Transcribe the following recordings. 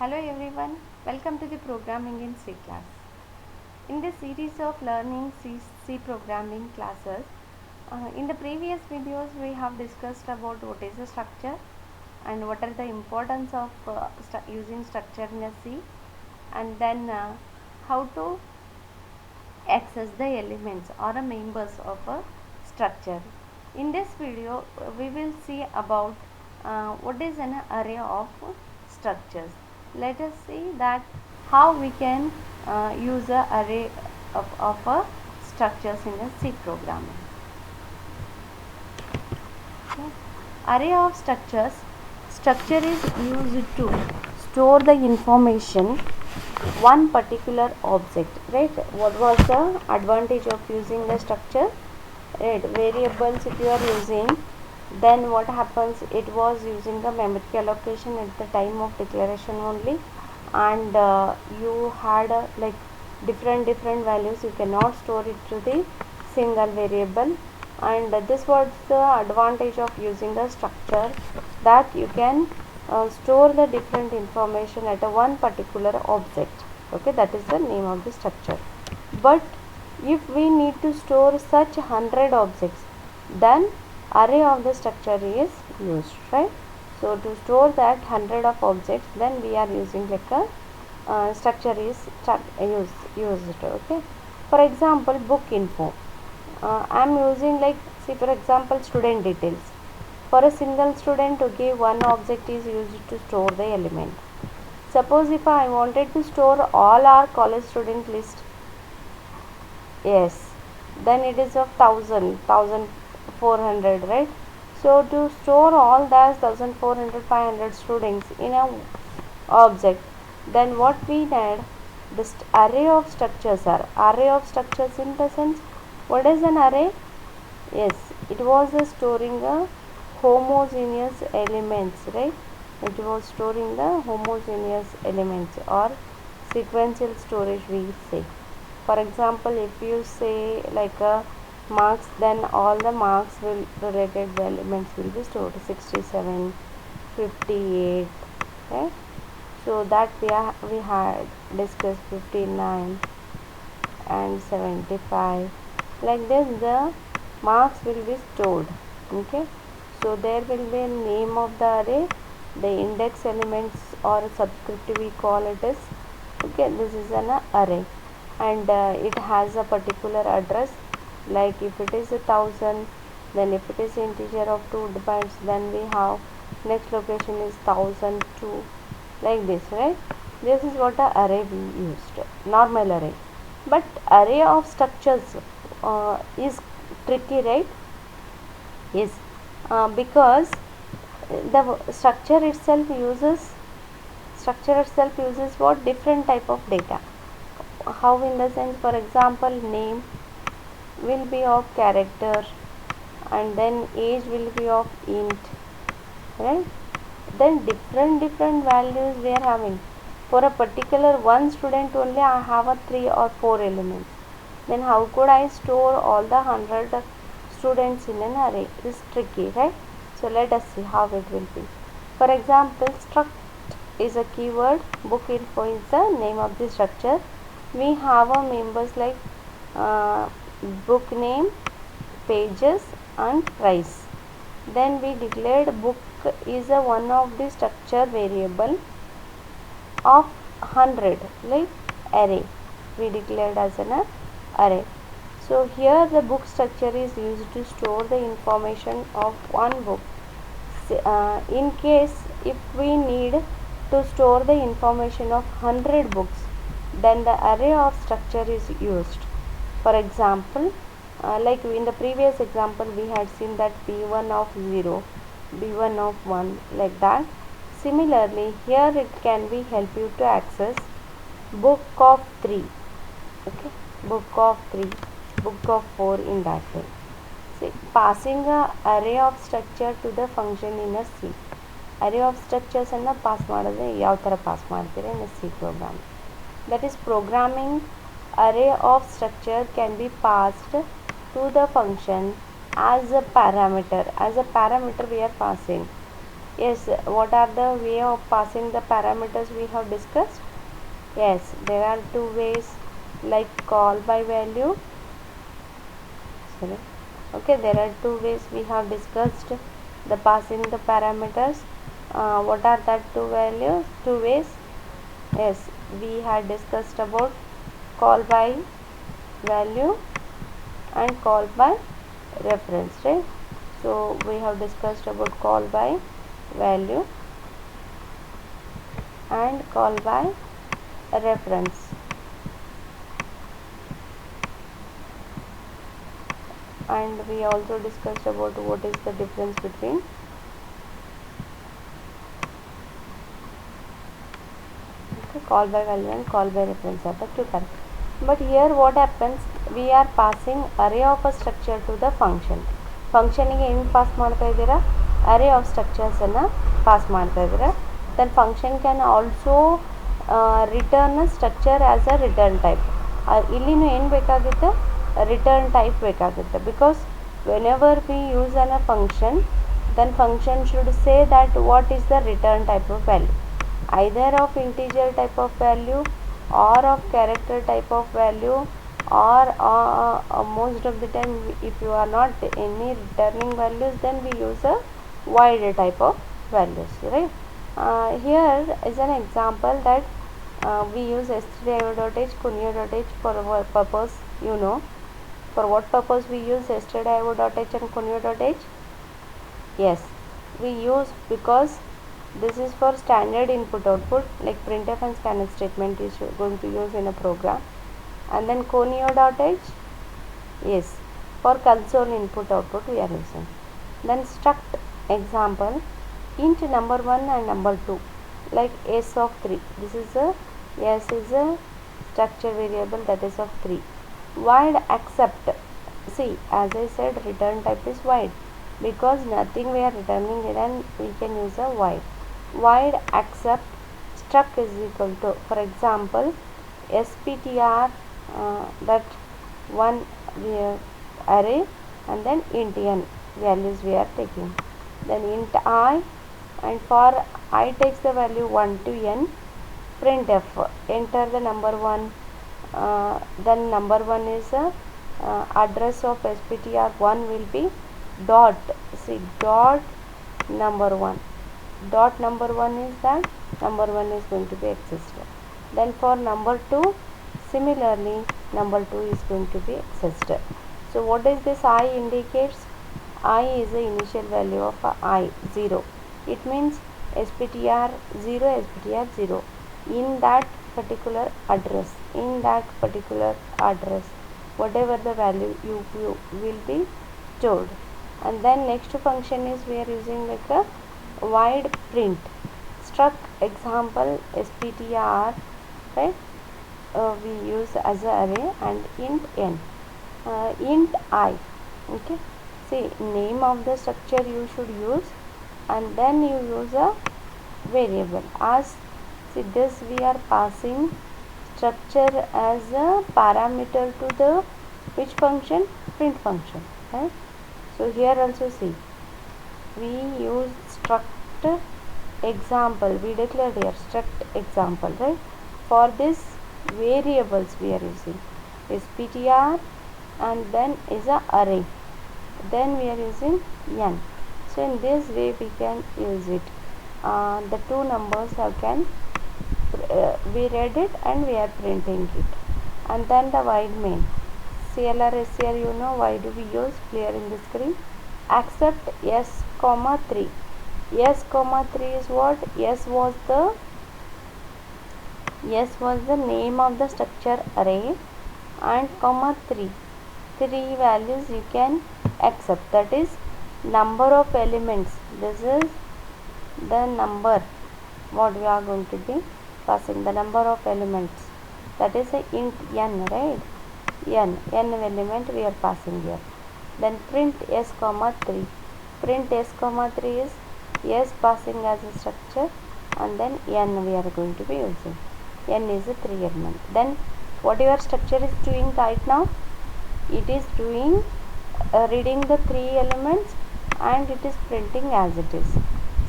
Hello everyone, welcome to the Programming in C class. In this series of learning C programming classes, in the previous videos we have discussed about what is a structure and what are the importance of using structure in a C, and then how to access the elements or members of a structure. In this video we will see about what is an array of structures. Let us see that how we can use a array of structures in a C programming. Okay. Array of structures. Structure is used to store the information one particular object, right? What was the advantage of using the structure? Right, variables if you are using, then what happens, it was using the memory allocation at the time of declaration only, and you had like different values, you cannot store it to the single variable, and this was the advantage of using the structure, that you can store the different information at a one particular object. Okay, that is the name of the structure. But if we need to store such 100 objects, then array of the structure is used, right? So to store that 100 of objects, then we are using like a structure is used. Okay, for example, book info, I am using, like, see, for example, student details. For a single student, to give one object is used to store the element. Suppose if I wanted to store all our college student list, yes, then it is of 1400, right? So to store all that 1400 500 students in a object, then what we need, this array of structures are array of structures. In the sense, what is an array? Yes, it was storing the homogeneous elements, right? It was storing the homogeneous elements, or sequential storage we say. For example, if you say like a marks, then all the marks will related elements will be stored 67, 58, right? So that we had discussed 59 and 75. Like this, the marks will be stored. Okay, so there will be a name of the array, the index elements or subscript we call it as. Okay, this is an array, and it has a particular address. Like if it is 1000, then if it is integer of 2 bytes, then we have next location is 1002, like this, right? This is what a array we used, normal array. But array of structures is tricky, right? Yes, because the structure itself uses what, different type of data. How? In the sense, for example, name will be of character, and then age will be of int, right? Then different values we are having. For a particular one student only, I have a 3 or 4 elements. Then how could I store all the 100 students in an array? It is tricky, right? So let us see how it will be. For example, struct is a keyword, book info is the name of the structure. We have a members like book name, pages, and price. Then we declared book is a one of the structure variable of 100, like array we declared as an array. So here the book structure is used to store the information of one book. In case if we need to store the information of 100 books, then the array of structure is used. For example, like in the previous example we had seen that b1 of 0, b1 of 1, like that. Similarly, here it can be help you to access book of 3, okay, book of 3, book of 4, in that way. See, passing a array of structure to the function in a C. Array of structures and pass ಮಾಡಿದ್ರೆ ಯಾವ ಥರ pass ಮಾಡ್ತೀರಾ in a C program. That is, programming array of structure can be passed to the function as a parameter. As a parameter we are passing. Yes, what are the way of passing the parameters we have discussed? Yes, there are two ways, like call by value. Sorry. Okay, there are two ways we have discussed the passing the parameters. What are that two values? Two ways. Yes, we had discussed about call by value and call by reference, right? So we have discussed about call by value and call by reference, and we also discussed about what is the difference between call by value and call by reference are the two terms. But here what happens, we are passing array of a structure to the function. ಫಂಕ್ಷನಿಗೆ ಏನು pass ಮಾಡ್ತಾ ಇದ್ದೀರಾ, ಅರೇ of ಸ್ಟ್ರಕ್ಚರ್ಸನ್ನು pass ಮಾಡ್ತಾ ಇದ್ದೀರಾ. Then function can also return structure as a return type. ಇಲ್ಲಿನೂ ಏನು ಬೇಕಾಗುತ್ತೆ, return type ಬೇಕಾಗುತ್ತೆ. Because whenever we use an a function, then function should say that what is the return type of value, either of integer type of value or of character type of value, or most of the time if you are not any returning values, then we use a void type of values, right? Here is an example that we use stdio.h, conio.h for our purpose. You know for what purpose we use stdio.h and conio.h? Yes, we use because this is for standard input output, like printf and scanf statement is going to use in a program. And then conio.h, yes, for console input output we are using. Then struct example, int number 1 and number 2, like s of 3. This is a s is a structure variable that is of 3. Void accept, see, as I said, return type is void because nothing we are returning, then we can use a void. Void accept struct is equal to, for example, sptr, that one array, and then int n values we are taking. Then int I, and for I takes the value 1 to n, printf, enter the number 1, then number 1 is address of sptr1 will be dot, see, dot number 1. Dot number 1 is that number 1 is going to be accessed. Then for number 2, similarly number 2 is going to be accessed. So what is this I indicates? I is the initial value of I, 0. It means sptr 0, sptr 0 in that particular address, whatever the value you will be stored. And then next function is we are using like a void print. Struct example sptr, right? We use as a array, and int n, int I. Okay, see, name of the structure you should use, and then you use a variable. As see, this we are passing structure as a parameter to the which function, print function, right? So here also see, we use struct example, we declared here struct example, right? For this variables we are using sptr, and then is a array, then we are using n. So in this way we can use it. The two numbers have can we read it and we are printing it. And then the void main, clr scr, you know why do we use, clear in the screen. Accept s comma 3. S comma 3 is what? S was the name of the structure array, and comma 3 values you can accept, that is number of elements. This is the number what we are going to be passing, the number of elements, that is a int n, right? n element we are passing here. Then print s comma 3. Print s comma 3 is s passing as a structure, and then n we are going to be using. N is a 3 element. Then what your structure is doing right now, it is doing reading the 3 elements and it is printing as it is.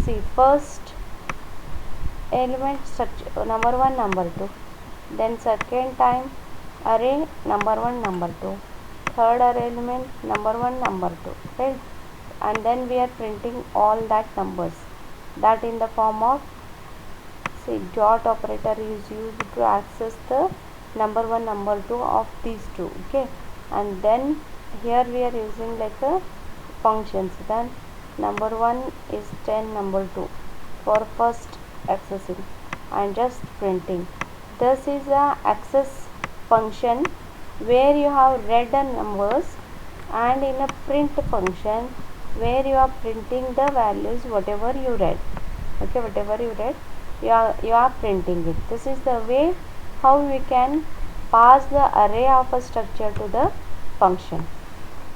see first element structure number 1 number 2, then second time array number 1 number 2, third array element number 1 number 2, right? And then we are printing all that numbers, that in the form of, see, dot operator is used to access the number 1 number 2 of these two, okay? And then here we are using like a functions, then number 1 is 10 number 2 for first accessing and just printing. This is a access function where you have read the numbers, and in a print function where you are printing the values whatever you read, okay? Whatever you read, you are printing it. This is the way how we can pass the array of a structure to the function.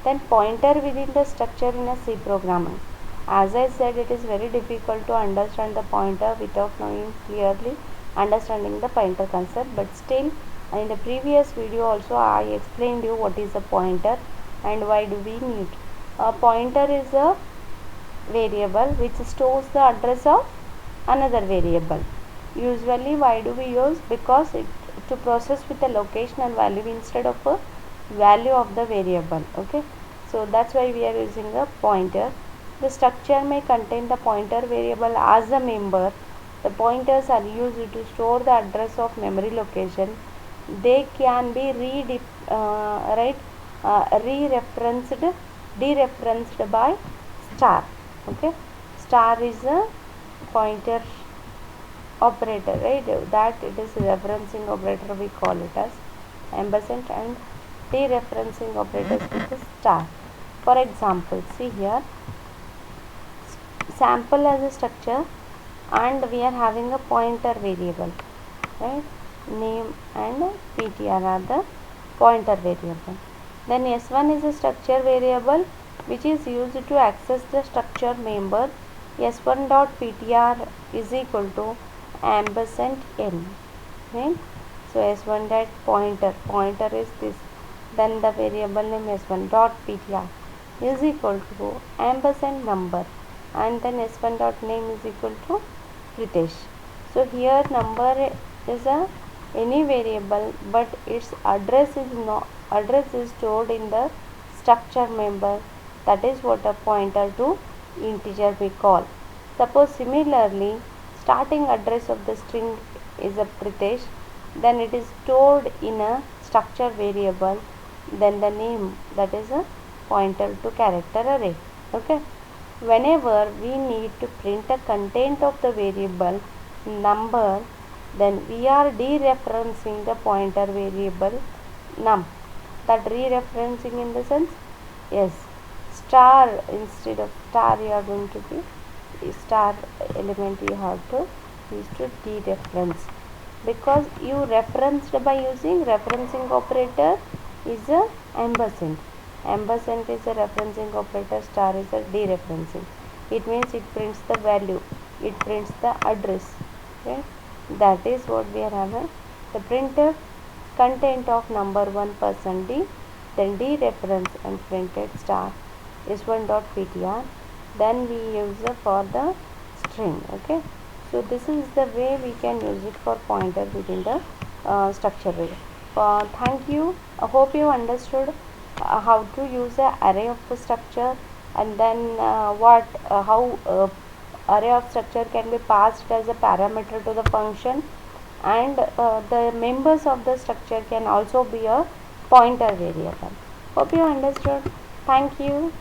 Then pointer within the structure in a C programming. As I said, it is very difficult to understand the pointer without knowing clearly understanding the pointer concept, but still in the previous video also I explained you what is a pointer and why do we need. A pointer is a variable which stores the address of another variable. Usually why do we use? Because it to process with a locational value instead of a value of the variable, okay? So that's why we are using a pointer. The structure may contain the pointer variable as a member. The pointers are used to store the address of memory location. They can be dereferenced by star, okay? Star is a pointer operator, right? That it is referencing operator, we call it as ampersand, and dereferencing operators with a star. For example, see here, sample as a structure and we are having a pointer variable, right? Name and ptr are the pointer variable. Then s1 is a structure variable which is used to access the structure member. S1 dot ptr is equal to ampersand n, right? So s1 dot pointer is this, then the variable name s1 dot ptr is equal to ampersand number, and then s1 dot name is equal to Pritesh. So here number is a any variable, but its address is stored in the structure member. That is what a pointer to integer we call. Suppose similarly starting address of the string is a Pritesh, then it is stored in a structure variable, then the name, that is a pointer to character array, okay? Whenever we need to print a content of the variable number, then we are dereferencing the pointer variable num. That rereferencing in the sense, yes, star instead of star you are going to be star element, you have to use to dereference, because you referenced by using referencing operator is a ampersand. Ampersand is a referencing operator, star is a dereferencing. It means it prints the value, it prints the address, okay? That is what we are having. The printed content of number 1% d, then dereference and printed star s1 dot ptr, then we use it for the string, okay? So this is the way we can use it for pointer within the structure variable. Thank you. I hope you understood how to use an array of the structure, and then how array of structure can be passed as a parameter to the function, and the members of the structure can also be a pointer variable. Hope you understood. Thank you.